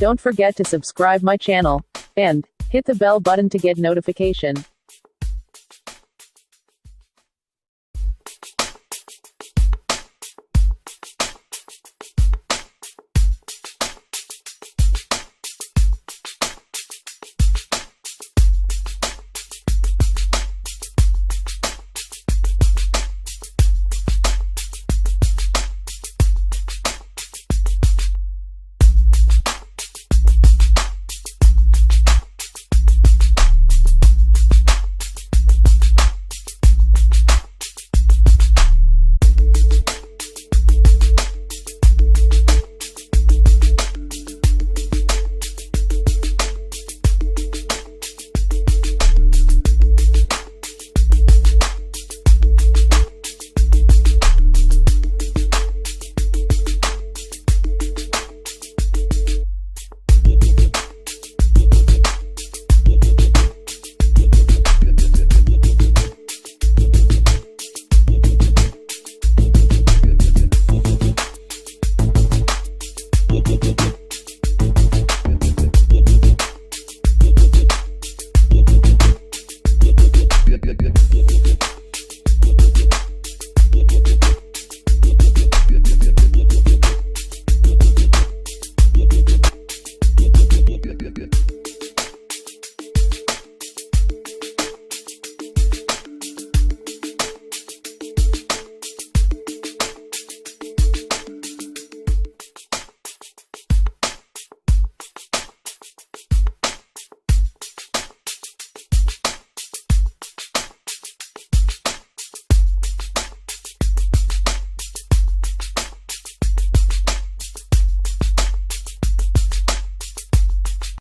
Don't forget to subscribe my channel. And hit the bell button to get notification.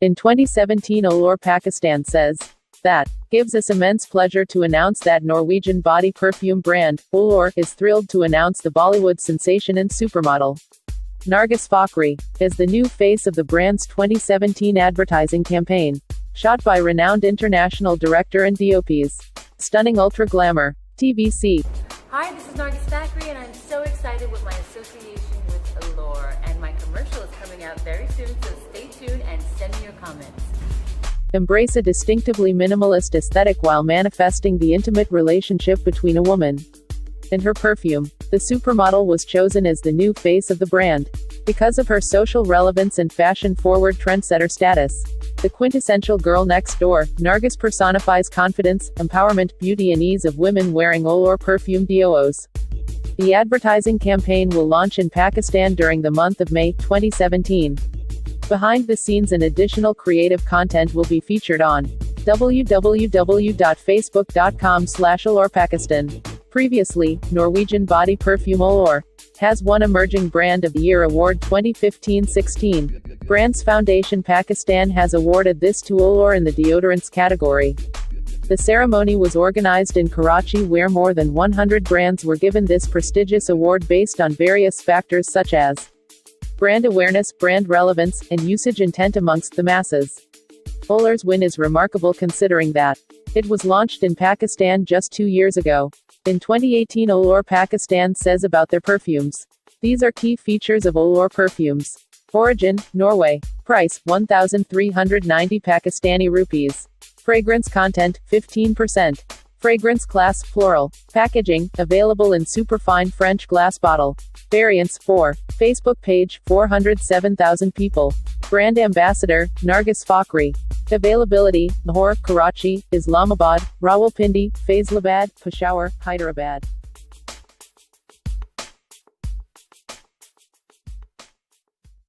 In 2017, Olor Pakistan says that gives us immense pleasure to announce that Norwegian body perfume brand, Olor, is thrilled to announce the Bollywood sensation and supermodel Nargis Fakhri is the new face of the brand's 2017 advertising campaign, shot by renowned international director and deoos. Stunning ultra-glamour. TVC. Hi, this is Nargis Fakhri, and I'm so excited with my association with Olor, and my commercial is coming out very soon, so stay tuned and send me your comments. Embrace a distinctively minimalist aesthetic while manifesting the intimate relationship between a woman and her perfume. The supermodel was chosen as the new face of the brand because of her social relevance and fashion-forward trendsetter status. The quintessential girl next door, Nargis personifies confidence, empowerment, beauty and ease of women wearing Olor perfume deoos. The advertising campaign will launch in Pakistan during the month of May 2017. Behind the scenes and additional creative content will be featured on www.facebook.com/olorpakistan. Previously, Norwegian Body Perfume Olor has won Emerging Brand of the Year Award 2015-16. Brands Foundation Pakistan has awarded this to Olor in the deodorants category. The ceremony was organized in Karachi, where more than 100 brands were given this prestigious award based on various factors such as brand awareness, brand relevance, and usage intent amongst the masses. Olor's win is remarkable considering that it was launched in Pakistan just 2 years ago. In 2018, Olor Pakistan says about their perfumes. These are key features of Olor perfumes. Origin, Norway. Price, 1,390 Pakistani rupees. Fragrance content, 15%. Fragrance class, floral. Packaging, available in superfine French glass bottle. Variants, 4. Facebook page, 407,000 people. Brand ambassador, Nargis Fakhri. Availability, Lahore, Karachi, Islamabad, Rawalpindi, Faisalabad, Peshawar, Hyderabad.